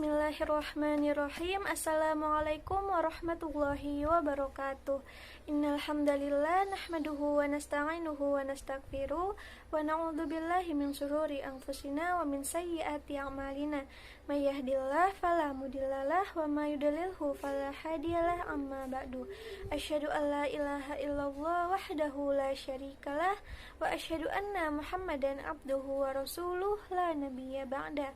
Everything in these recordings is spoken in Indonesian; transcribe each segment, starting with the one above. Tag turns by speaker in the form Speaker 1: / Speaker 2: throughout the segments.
Speaker 1: Bismillahirrahmanirrahim. Assalamualaikum warahmatullahi wabarakatuh. Innal hamdalillah nahmaduhu wa nasta'inuhu wa nastaghfiruh wa na'udzu billahi min shururi anfusina wa min sayyiati a'malina. May yahdihillahu fala mudhillalah wa may yudlilhu fala hadiyalah. Amma ba'du. Asyhadu an la ilaha illallah wahdahu la syarikalah wa asyhadu anna Muhammadan abduhu wa rasuluh la nabiyya ba'da.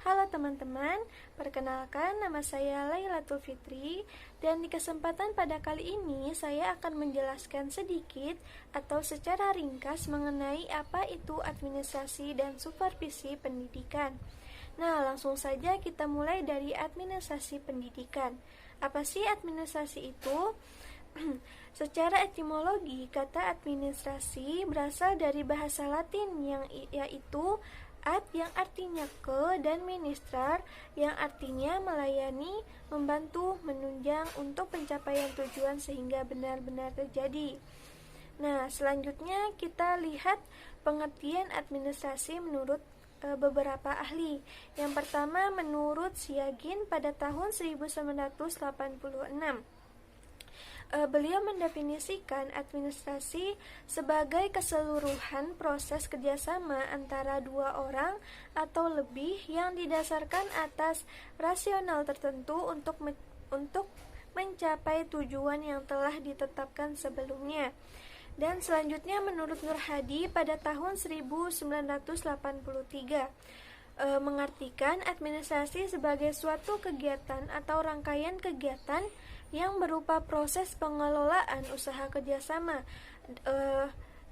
Speaker 1: Halo teman-teman, perkenalkan nama saya Lailatul Fitri dan di kesempatan pada kali ini saya akan menjelaskan sedikit atau secara ringkas mengenai apa itu administrasi dan supervisi pendidikan. Nah, langsung saja kita mulai dari administrasi pendidikan. Apa sih administrasi itu? Secara etimologi, kata administrasi berasal dari bahasa Latin yang yaitu ad yang artinya ke dan ministrar yang artinya melayani, membantu, menunjang untuk pencapaian tujuan sehingga benar-benar terjadi. Nah, selanjutnya kita lihat pengertian administrasi menurut beberapa ahli. Yang pertama menurut Siagin pada tahun 1986. Beliau mendefinisikan administrasi sebagai keseluruhan proses kerjasama antara dua orang atau lebih yang didasarkan atas rasional tertentu untuk mencapai tujuan yang telah ditetapkan sebelumnya. Dan selanjutnya menurut Nur Hadi pada tahun 1983 mengartikan administrasi sebagai suatu kegiatan atau rangkaian kegiatan yang berupa proses pengelolaan usaha kerjasama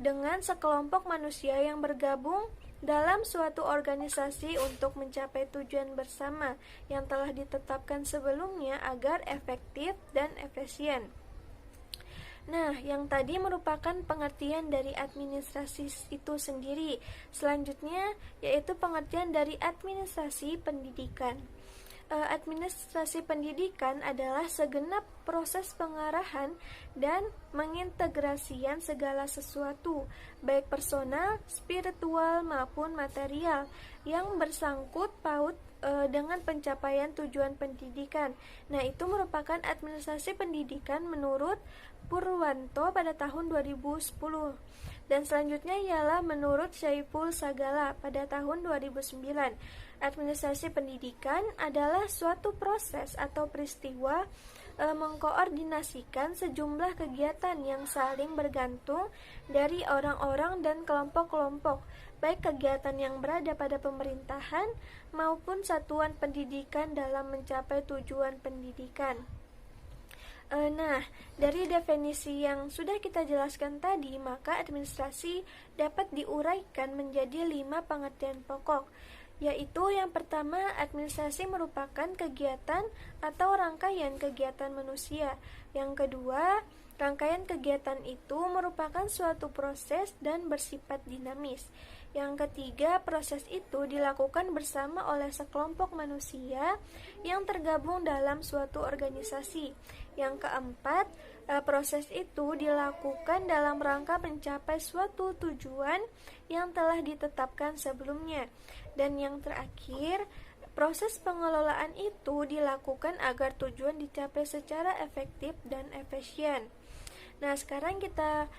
Speaker 1: dengan sekelompok manusia yang bergabung dalam suatu organisasi untuk mencapai tujuan bersama yang telah ditetapkan sebelumnya agar efektif dan efisien. Nah, yang tadi merupakan pengertian dari administrasi itu sendiri. Selanjutnya yaitu pengertian dari administrasi pendidikan. Administrasi pendidikan adalah segenap proses pengarahan dan mengintegrasian segala sesuatu, baik personal, spiritual maupun material, yang bersangkut paut dengan pencapaian tujuan pendidikan. Nah, itu merupakan administrasi pendidikan menurut Purwanto pada tahun 2010. Dan selanjutnya ialah menurut Syaiful Sagala pada tahun 2009. Administrasi pendidikan adalah suatu proses atau peristiwa mengkoordinasikan sejumlah kegiatan yang saling bergantung dari orang-orang dan kelompok-kelompok, baik kegiatan yang berada pada pemerintahan maupun satuan pendidikan dalam mencapai tujuan pendidikan. Nah, dari definisi yang sudah kita jelaskan tadi, maka administrasi dapat diuraikan menjadi 5 pengertian pokok, yaitu yang pertama, administrasi merupakan kegiatan atau rangkaian kegiatan manusia. Yang kedua, rangkaian kegiatan itu merupakan suatu proses dan bersifat dinamis. Yang ketiga, proses itu dilakukan bersama oleh sekelompok manusia yang tergabung dalam suatu organisasi. Yang keempat, proses itu dilakukan dalam rangka mencapai suatu tujuan yang telah ditetapkan sebelumnya. Dan yang terakhir, proses pengelolaan itu dilakukan agar tujuan dicapai secara efektif dan efisien. Nah, sekarang kita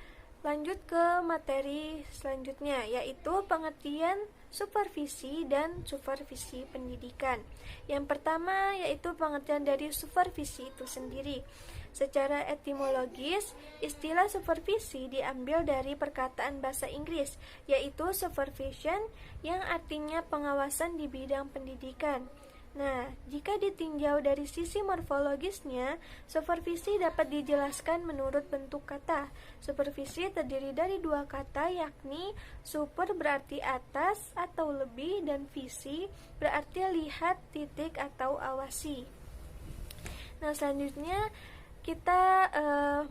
Speaker 1: lanjut ke materi selanjutnya, yaitu pengertian supervisi dan supervisi pendidikan. Yang pertama yaitu pengertian dari supervisi itu sendiri. Secara etimologis, istilah supervisi diambil dari perkataan bahasa Inggris, yaitu supervision yang artinya pengawasan di bidang pendidikan. Nah, jika ditinjau dari sisi morfologisnya, supervisi dapat dijelaskan menurut bentuk kata. Supervisi terdiri dari 2 kata, yakni super berarti atas atau lebih dan visi berarti lihat, titik atau awasi. Nah, selanjutnya kita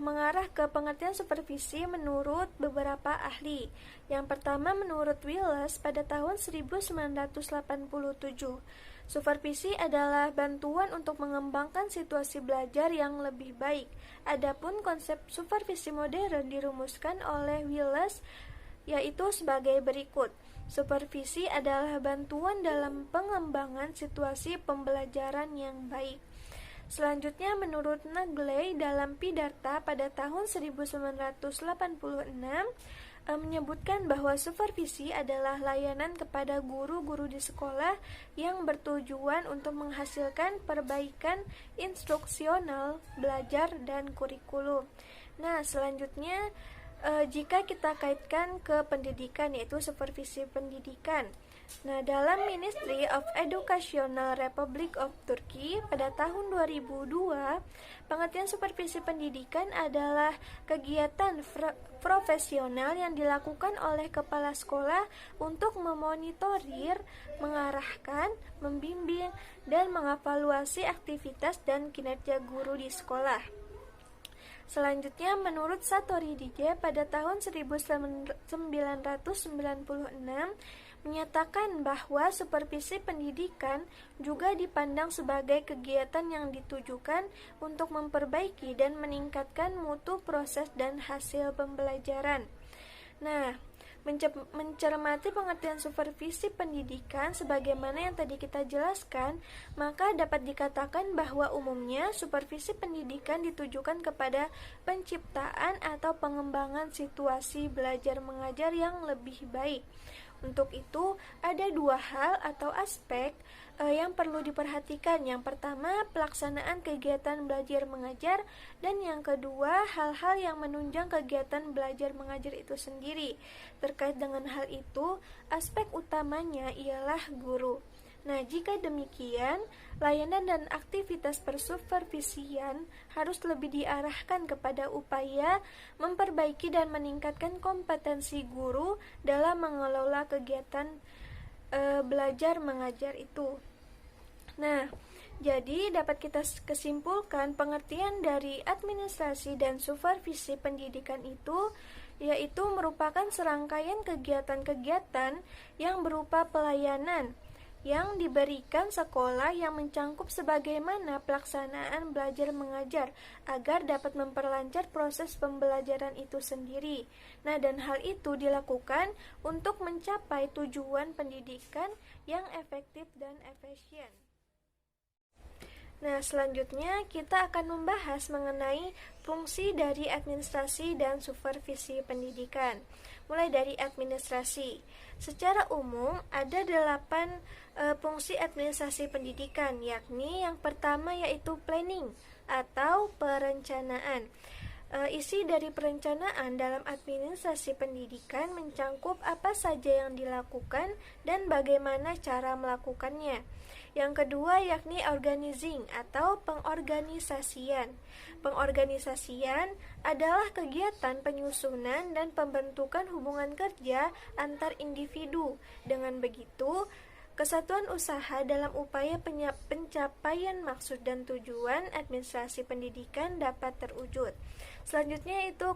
Speaker 1: mengarah ke pengertian supervisi menurut beberapa ahli. Yang pertama menurut Willis pada tahun 1987. Supervisi adalah bantuan untuk mengembangkan situasi belajar yang lebih baik. Adapun konsep supervisi modern dirumuskan oleh Willis yaitu sebagai berikut. Supervisi adalah bantuan dalam pengembangan situasi pembelajaran yang baik. Selanjutnya, menurut Nagley dalam Pidarta pada tahun 1986 menyebutkan bahwa supervisi adalah layanan kepada guru-guru di sekolah yang bertujuan untuk menghasilkan perbaikan instruksional, belajar, dan kurikulum. Nah, selanjutnya jika kita kaitkan ke pendidikan, yaitu supervisi pendidikan. Nah, dalam Ministry of Educational Republic of Turkey pada tahun 2002, pengertian supervisi pendidikan adalah kegiatan profesional yang dilakukan oleh kepala sekolah untuk memonitorir, mengarahkan, membimbing, dan mengevaluasi aktivitas dan kinerja guru di sekolah. Selanjutnya, menurut Satori DJ pada tahun 1996 menyatakan bahwa supervisi pendidikan juga dipandang sebagai kegiatan yang ditujukan untuk memperbaiki dan meningkatkan mutu proses dan hasil pembelajaran. Nah, mencermati pengertian supervisi pendidikan sebagaimana yang tadi kita jelaskan, maka dapat dikatakan bahwa umumnya supervisi pendidikan ditujukan kepada penciptaan atau pengembangan situasi belajar mengajar yang lebih baik. Untuk itu, ada dua hal atau aspek yang perlu diperhatikan. Yang pertama, pelaksanaan kegiatan belajar mengajar, dan yang kedua, hal-hal yang menunjang kegiatan belajar mengajar itu sendiri. Terkait dengan hal itu, aspek utamanya ialah guru. Nah, jika demikian, layanan dan aktivitas persupervisian harus lebih diarahkan kepada upaya memperbaiki dan meningkatkan kompetensi guru dalam mengelola kegiatan belajar mengajar itu. Nah, jadi dapat kita kesimpulkan pengertian dari administrasi dan supervisi pendidikan itu yaitu merupakan serangkaian kegiatan-kegiatan yang berupa pelayanan yang diberikan sekolah yang mencangkup sebagaimana pelaksanaan belajar mengajar agar dapat memperlancar proses pembelajaran itu sendiri. Nah, dan hal itu dilakukan untuk mencapai tujuan pendidikan yang efektif dan efisien. Nah, selanjutnya kita akan membahas mengenai fungsi dari administrasi dan supervisi pendidikan. Mulai dari administrasi. Secara umum, ada 8 fungsi administrasi pendidikan, yakni yang pertama yaitu planning atau perencanaan. Isi dari perencanaan dalam administrasi pendidikan mencangkup apa saja yang dilakukan dan bagaimana cara melakukannya. Yang kedua yakni organizing atau pengorganisasian. Pengorganisasian adalah kegiatan penyusunan dan pembentukan hubungan kerja antar individu. Dengan begitu, kesatuan usaha dalam upaya pencapaian maksud dan tujuan administrasi pendidikan dapat terwujud. Selanjutnya itu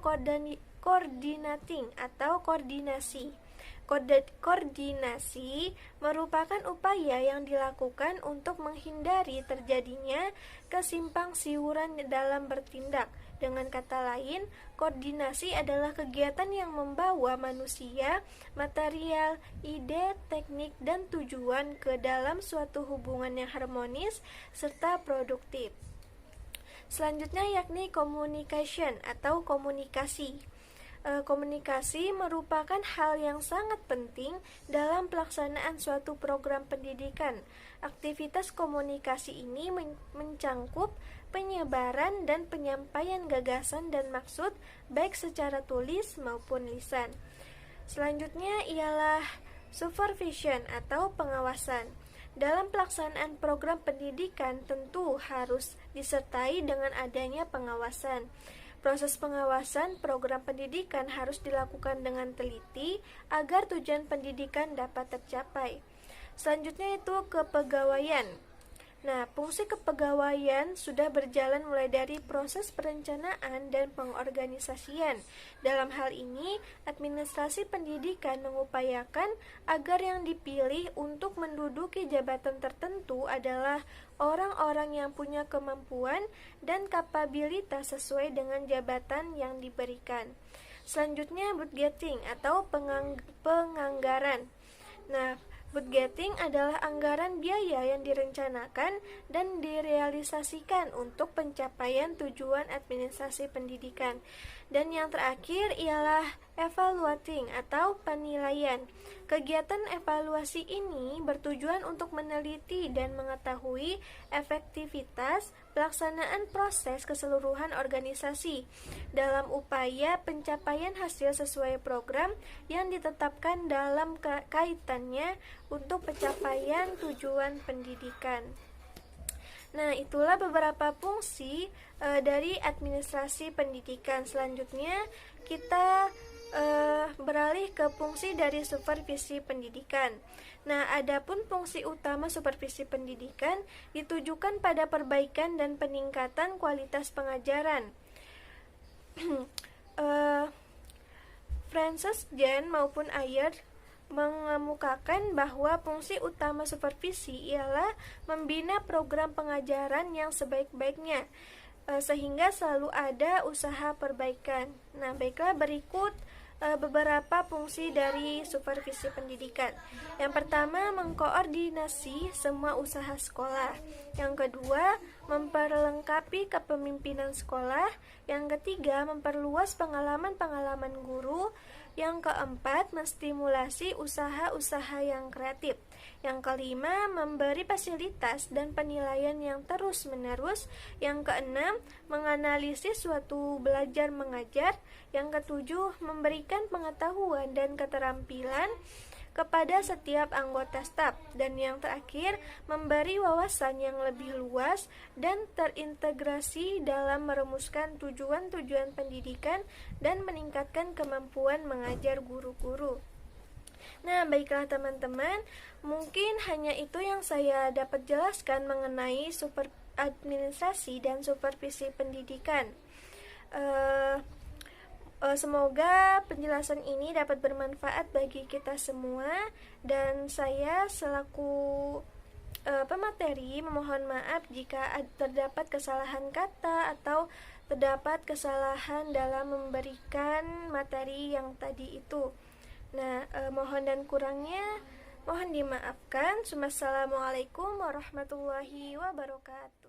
Speaker 1: coordinating atau koordinasi. Koordinasi merupakan upaya yang dilakukan untuk menghindari terjadinya kesimpang siuran dalam bertindak. Dengan kata lain, koordinasi adalah kegiatan yang membawa manusia, material, ide, teknik, dan tujuan ke dalam suatu hubungan yang harmonis serta produktif. Selanjutnya yakni communication atau komunikasi. Komunikasi merupakan hal yang sangat penting dalam pelaksanaan suatu program pendidikan. Aktivitas komunikasi ini mencangkup penyebaran dan penyampaian gagasan dan maksud baik secara tulis maupun lisan. Selanjutnya ialah supervision atau pengawasan. Dalam pelaksanaan program pendidikan tentu harus disertai dengan adanya pengawasan. Proses pengawasan program pendidikan harus dilakukan dengan teliti agar tujuan pendidikan dapat tercapai. Selanjutnya itu kepegawaian. Nah, fungsi kepegawaian sudah berjalan mulai dari proses perencanaan dan pengorganisasian. Dalam hal ini, administrasi pendidikan mengupayakan agar yang dipilih untuk menduduki jabatan tertentu adalah orang-orang yang punya kemampuan dan kapabilitas sesuai dengan jabatan yang diberikan. Selanjutnya budgeting atau penganggaran. Nah, budgeting adalah anggaran biaya yang direncanakan dan direalisasikan untuk pencapaian tujuan administrasi pendidikan. Dan yang terakhir ialah evaluating atau penilaian. Kegiatan evaluasi ini bertujuan untuk meneliti dan mengetahui efektivitas pelaksanaan proses keseluruhan organisasi dalam upaya pencapaian hasil sesuai program yang ditetapkan dalam kaitannya untuk pencapaian tujuan pendidikan. Nah, itulah beberapa fungsi dari administrasi pendidikan. Selanjutnya, kita beralih ke fungsi dari supervisi pendidikan. Nah, adapun fungsi utama supervisi pendidikan ditujukan pada perbaikan dan peningkatan kualitas pengajaran. Francis Jan maupun Ayer mengemukakan bahwa fungsi utama supervisi ialah membina program pengajaran yang sebaik-baiknya, sehingga selalu ada usaha perbaikan. Nah, baiklah, berikut beberapa fungsi dari supervisi pendidikan. Yang pertama, mengkoordinasi semua usaha sekolah. Yang kedua, memperlengkapi kepemimpinan sekolah. Yang ketiga, memperluas pengalaman-pengalaman guru. Yang keempat, menstimulasi usaha-usaha yang kreatif. Yang kelima, memberi fasilitas dan penilaian yang terus-menerus. Yang keenam, menganalisis suatu belajar mengajar. Yang ketujuh, memberikan pengetahuan dan keterampilan kepada setiap anggota staf. Dan yang terakhir, memberi wawasan yang lebih luas dan terintegrasi dalam merumuskan tujuan-tujuan pendidikan dan meningkatkan kemampuan mengajar guru-guru. Nah, baiklah teman-teman, mungkin hanya itu yang saya dapat jelaskan mengenai administrasi dan supervisi pendidikan. Semoga penjelasan ini dapat bermanfaat bagi kita semua, dan saya selaku pemateri memohon maaf jika terdapat kesalahan kata atau terdapat kesalahan dalam memberikan materi yang tadi itu. Nah, mohon dan kurangnya mohon dimaafkan. Wassalamualaikum warahmatullahi wabarakatuh.